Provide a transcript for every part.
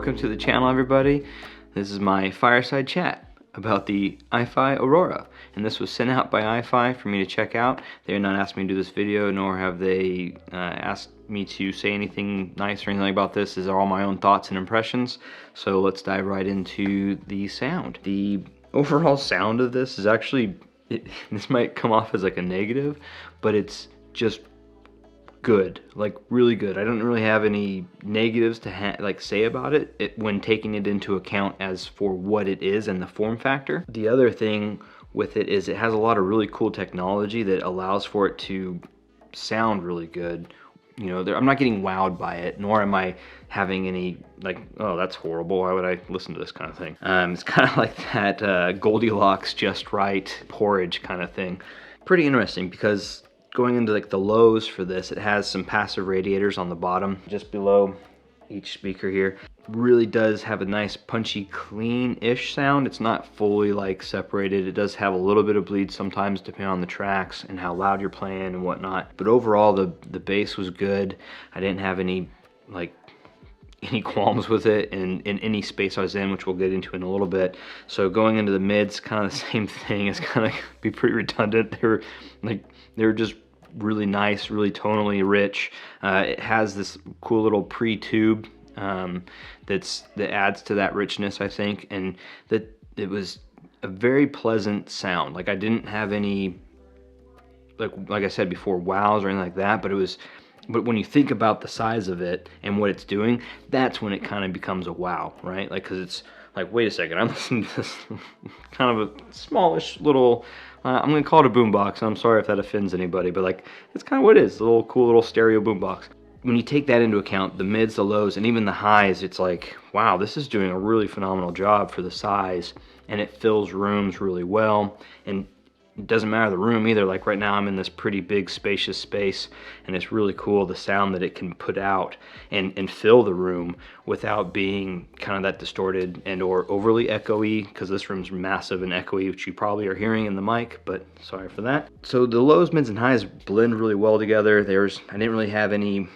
Welcome to the channel, everybody. This is my fireside chat about the iFi Aurora, and this was sent out by iFi for me to check out. They did not ask me to do this video, nor have they asked me to say anything nice or anything about this. These are all my own thoughts and impressions, so let's dive right into the sound. The overall sound of this is actually, this might come off as like a negative, but it's just good, like really good. I don't really have any negatives to like say about it when taking it into account as for what it is and the form factor. The other thing with it is it has a lot of really cool technology that allows for it to sound really good. You know, I'm not getting wowed by it, nor am I having any like, oh, that's horrible, why would I listen to this kind of thing. It's kind of like that Goldilocks just right porridge kind of thing. Pretty interesting, because going into like the lows for this, it has some passive radiators on the bottom just below each speaker here. Really does have a nice punchy clean-ish sound. It's not fully like separated. It does have a little bit of bleed sometimes depending on the tracks and how loud you're playing and whatnot, but overall the bass was good. I didn't have any qualms with it in any space I was in, which we'll get into in a little bit. So going into the mids, kind of the same thing. It's kind of be pretty redundant. They were just really nice, really tonally rich. It has this cool little pre-tube that adds to that richness, I think, and that it was a very pleasant sound. Like I didn't have any, like I said before, wows or anything like that, but when you think about the size of it and what it's doing, that's when it kind of becomes a wow, right? Like, because it's like, wait a second, I'm listening to this kind of a smallish little, I'm gonna call it a boombox. I'm sorry if that offends anybody, but like, it's kind of what it is, a little cool little stereo boombox. When you take that into account, the mids, the lows, and even the highs, it's like, wow, this is doing a really phenomenal job for the size, and it fills rooms really well. And it doesn't matter the room either. Like right now I'm in this pretty big spacious space, and it's really cool the sound that it can put out and fill the room without being kind of that distorted and or overly echoey, because this room's massive and echoey, which you probably are hearing in the mic, but sorry for that. So the lows, mids, and highs blend really well together. I didn't really have any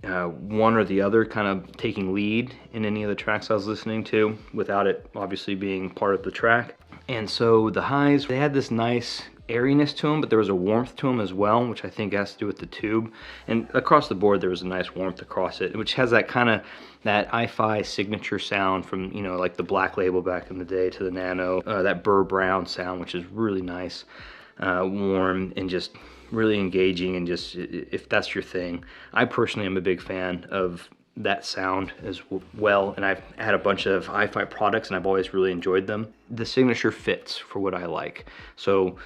one or the other kind of taking lead in any of the tracks I was listening to without it obviously being part of the track. And so the highs, they had this nice airiness to them, but there was a warmth to them as well, which I think has to do with the tube. And across the board, there was a nice warmth across it, which has that kind of, that iFi signature sound from, you know, like the Black Label back in the day to the Nano, that Burr Brown sound, which is really nice, warm and just really engaging, and just, if that's your thing. I personally am a big fan of that sound as well, and I've had a bunch of iFi products and I've always really enjoyed them. The signature fits for what I like, so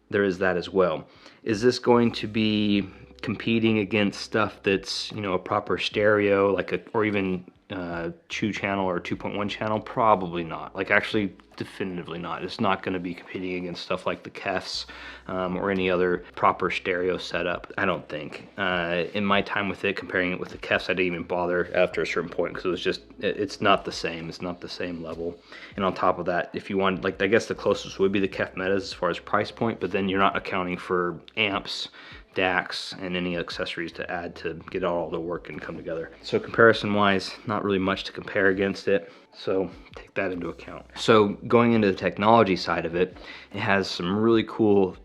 there is that as well. Is this going to be competing against stuff that's, you know, a proper stereo, like or even 2 channel or 2.1 channel? Probably not. Like, actually definitively not. It's not going to be competing against stuff like the Kefs or any other proper stereo setup, I don't think. In my time with it, comparing it with the Kefs, I didn't even bother after a certain point, because it was just, it's not the same. It's not the same level. And on top of that, if you want, like, I guess the closest would be the Kef Metas as far as price point, but then you're not accounting for amps, DACs, and any accessories to add to get all the work and come together. So comparison wise, not really much to compare against it, so take that into account. So going into the technology side of it, it has some really cool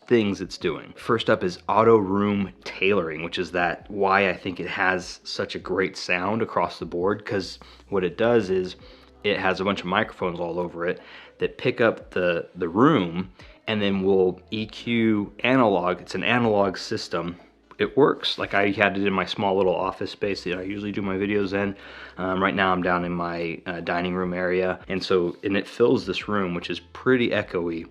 things it's doing. First up is auto room tailoring, which is why I think it has such a great sound across the board, because what it does is it has a bunch of microphones all over it that pick up the room and then will EQ analog. It's an analog system. It works. Like, I had it in my small little office space that I usually do my videos in. Right now I'm down in my dining room area, and it fills this room, which is pretty echoey,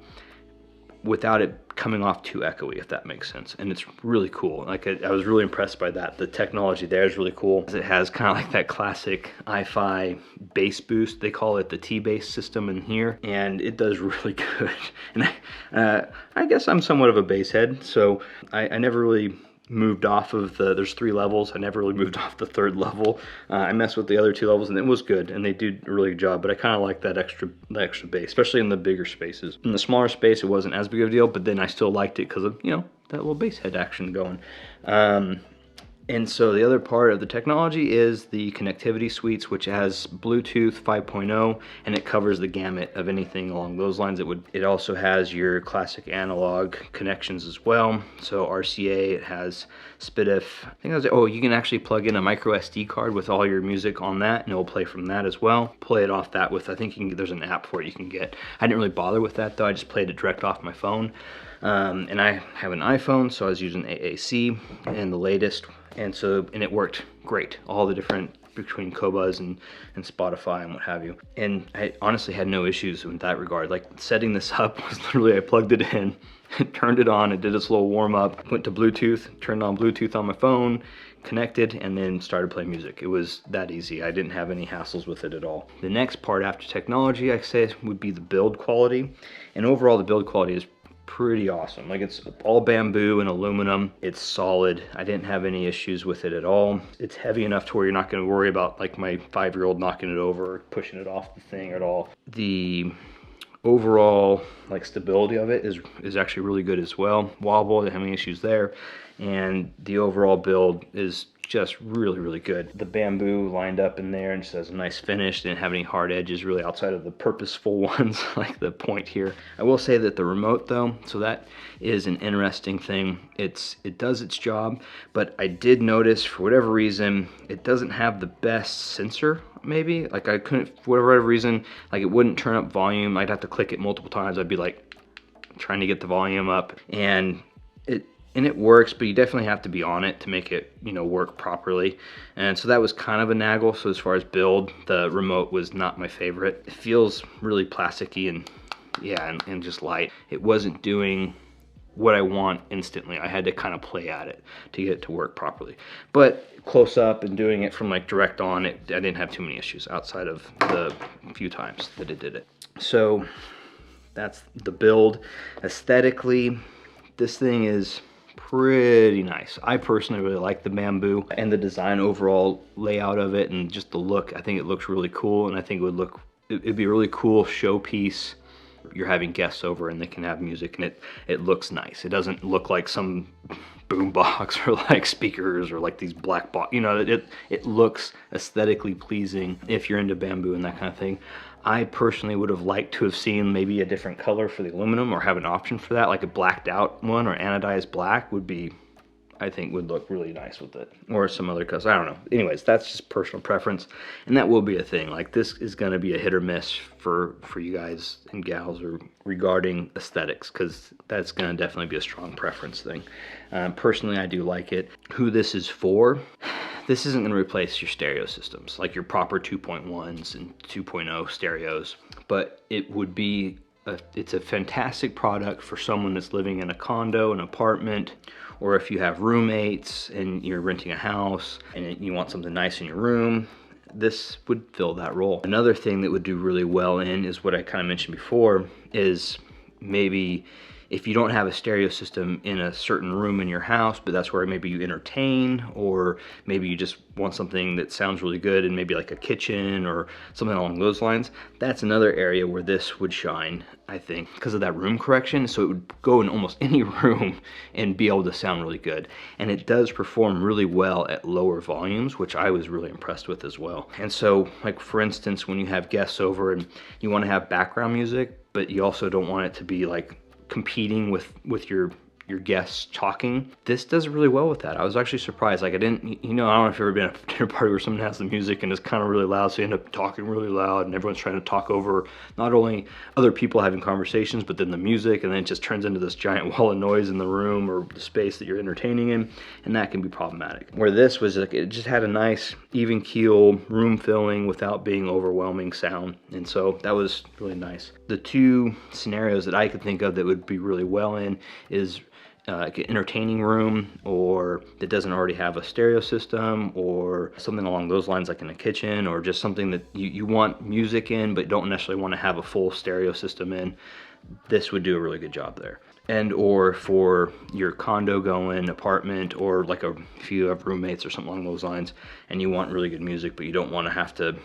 without it coming off too echoey, if that makes sense. And it's really cool. Like, I was really impressed by that. The technology there is really cool. It has kind of like that classic iFi bass boost. They call it the T-bass system in here, and it does really good. And I guess I'm somewhat of a bass head, so I never really moved off of there's 3 levels. I never really moved off the 3rd level. I messed with the other 2 levels and it was good, and they do a really good job, but I kind of like that extra bass, especially in the bigger spaces. In the smaller space, it wasn't as big of a deal, but then I still liked it because of, you know, that little bass head action going. And so the other part of the technology is the connectivity suites, which has Bluetooth 5.0, and it covers the gamut of anything along those lines. It also has your classic analog connections as well. So RCA, it has SPDIF. I think that's, oh, you can actually plug in a micro SD card with all your music on that, and it'll play from that as well. Play it off that with, I think there's an app for it you can get. I didn't really bother with that though. I just played it direct off my phone. And I have an iPhone, so I was using AAC and the latest, and it worked great. All the different between Qobuz and Spotify and what have you. And I honestly had no issues in that regard. Like setting this up was literally, I plugged it in, turned it on, it did its little warm up, went to Bluetooth, turned on Bluetooth on my phone, connected, and then started playing music. It was that easy. I didn't have any hassles with it at all. The next part after technology, I say, would be the build quality. And overall, the build quality is pretty awesome. Like, it's all bamboo and aluminum. It's solid. I didn't have any issues with it at all. It's heavy enough to where you're not going to worry about like my 5-year-old knocking it over or pushing it off the thing at all. The overall like stability of it is actually really good as well. Wobble, didn't have any issues there. And the overall build is just really, really good. The bamboo lined up in there and just has a nice finish. Didn't have any hard edges really outside of the purposeful ones like the point here. I will say that the remote though, so that is an interesting thing. It does its job, but I did notice for whatever reason, it doesn't have the best sensor maybe. Like I couldn't, for whatever reason, like it wouldn't turn up volume. I'd have to click it multiple times. I'd be like trying to get the volume up, and it works, but you definitely have to be on it to make it, you know, work properly. And so that was kind of a naggle. So as far as build, the remote was not my favorite. It feels really plasticky and yeah, and just light. It wasn't doing what I want instantly. I had to kind of play at it to get it to work properly. But close up and doing it from like direct on, I didn't have too many issues outside of the few times that it did it. So that's the build. Aesthetically, this thing is pretty nice. I personally really like the bamboo and the design overall layout of it and just the look. I think it looks really cool, and I think it'd be a really cool showpiece. You're having guests over and they can have music, and it looks nice. It doesn't look like some boom box or like speakers or like these black box, you know, it looks aesthetically pleasing if you're into bamboo and that kind of thing. I personally would have liked to have seen maybe a different color for the aluminum, or have an option for that, like a blacked out one or anodized black would be, I think would look really nice with it, or some other colors. I don't know. Anyways, that's just personal preference, and that will be a thing. Like, this is going to be a hit or miss for you guys and gals or regarding aesthetics, because that's going to definitely be a strong preference thing. Personally, I do like it. Who this is for? This isn't going to replace your stereo systems, like your proper 2.1s and 2.0 stereos, but it would be it's a fantastic product for someone that's living in a condo, an apartment, or if you have roommates and you're renting a house and you want something nice in your room. This would fill that role. Another thing that would do really well in is what I kind of mentioned before, is maybe if you don't have a stereo system in a certain room in your house, but that's where maybe you entertain, or maybe you just want something that sounds really good and maybe like a kitchen or something along those lines, that's another area where this would shine, I think, because of that room correction. So it would go in almost any room and be able to sound really good. And it does perform really well at lower volumes, which I was really impressed with as well. And so, like, for instance, when you have guests over and you want to have background music, but you also don't want it to be like competing with your guests talking, this does really well with that. I was actually surprised. Like, I didn't, you know, I don't know if you've ever been at a dinner party where someone has the music and it's kind of really loud, so you end up talking really loud and everyone's trying to talk over not only other people having conversations, but then the music, and then it just turns into this giant wall of noise in the room or the space that you're entertaining in, and that can be problematic. Where this was like, it just had a nice even keel room filling without being overwhelming sound, and so that was really nice. The two scenarios that I could think of that would be really well in is like an entertaining room, or that doesn't already have a stereo system, or something along those lines, like in a kitchen, or just something that you want music in but don't necessarily want to have a full stereo system in. This would do a really good job there. And or for your condo going, apartment, or like if you have roommates or something along those lines and you want really good music but you don't want to have to,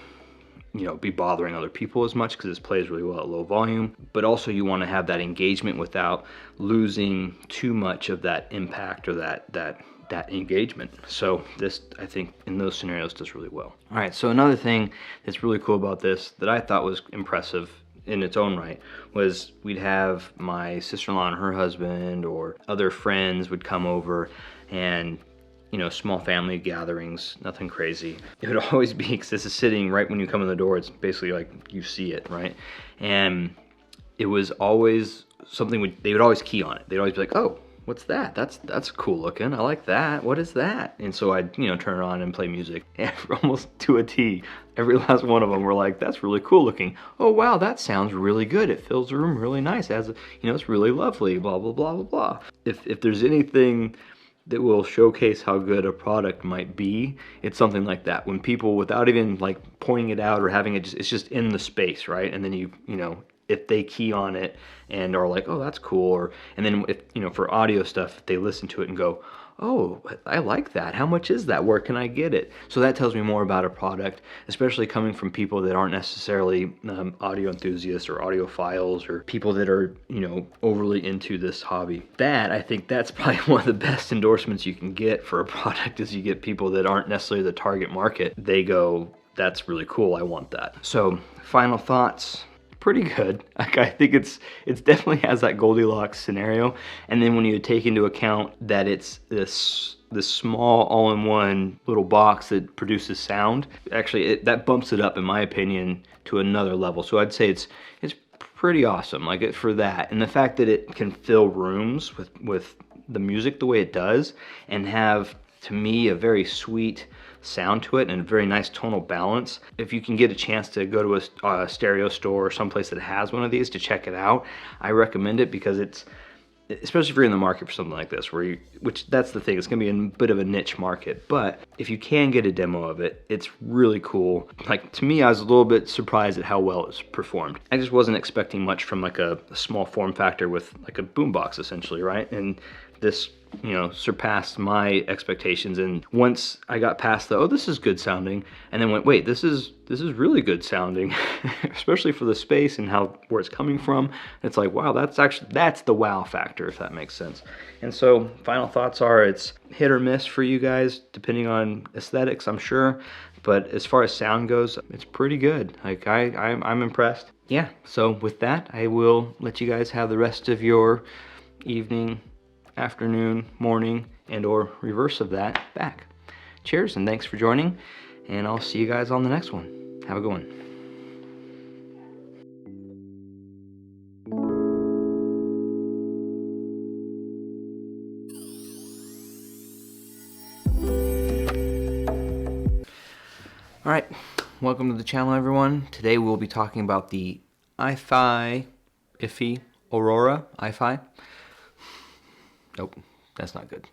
you know, be bothering other people as much, because this plays really well at low volume, but also you want to have that engagement without losing too much of that impact or that that engagement. So this, I think, in those scenarios does really well. All right, so another thing that's really cool about this that I thought was impressive in its own right was we'd have my sister-in-law and her husband or other friends would come over, and small family gatherings, nothing crazy. It would always be, because this is sitting right when you come in the door, it's basically like you see it, right? And it was always something, they would always key on it. They'd always be like, oh, what's that? That's cool looking. I like that. What is that? And so I'd, turn it on and play music. And almost to a T, every last one of them were like, that's really cool looking. Oh, wow, that sounds really good. It fills the room really nice. It has it's really lovely, blah, blah, blah, blah, blah. If there's anything that will showcase how good a product might be, it's something like that. When people, without even like pointing it out or having it, it's just in the space, right? And then if they key on it and are like, oh, that's cool, and then if for audio stuff, if they listen to it and go, oh, I like that. How much is that? Where can I get it? So that tells me more about a product, especially coming from people that aren't necessarily audio enthusiasts or audiophiles or people that are, overly into this hobby. I think that's probably one of the best endorsements you can get for a product, is you get people that aren't necessarily the target market. They go, that's really cool. I want that. So final thoughts. Pretty good. I think it's definitely has that Goldilocks scenario, and then when you take into account that it's this small all-in-one little box that produces sound, actually that bumps it up, in my opinion, to another level. So I'd say it's pretty awesome, like it for that, and the fact that it can fill rooms with the music the way it does, and have, to me, a very sweet sound to it and a very nice tonal balance. If you can get a chance to go to a stereo store or someplace that has one of these to check it out, I recommend it, because it's, especially if you're in the market for something like this, which that's the thing, it's gonna be a bit of a niche market, but if you can get a demo of it, it's really cool. Like, to me, I was a little bit surprised at how well it's performed. I just wasn't expecting much from like a small form factor with like a boombox essentially, right? And this surpassed my expectations. And once I got past oh, this is good sounding, and then went, wait, this is really good sounding, especially for the space and where it's coming from. It's like, wow, that's the wow factor, if that makes sense. And so final thoughts are, it's hit or miss for you guys, depending on aesthetics, I'm sure. But as far as sound goes, it's pretty good. Like, I'm impressed. Yeah, so with that, I will let you guys have the rest of your evening, afternoon, morning, and or reverse of that back. Cheers, and thanks for joining, and I'll see you guys on the next one. Have a good one. All right, welcome to the channel, everyone. Today we'll be talking about the iFi, Aurora, iFi. Nope, that's not good.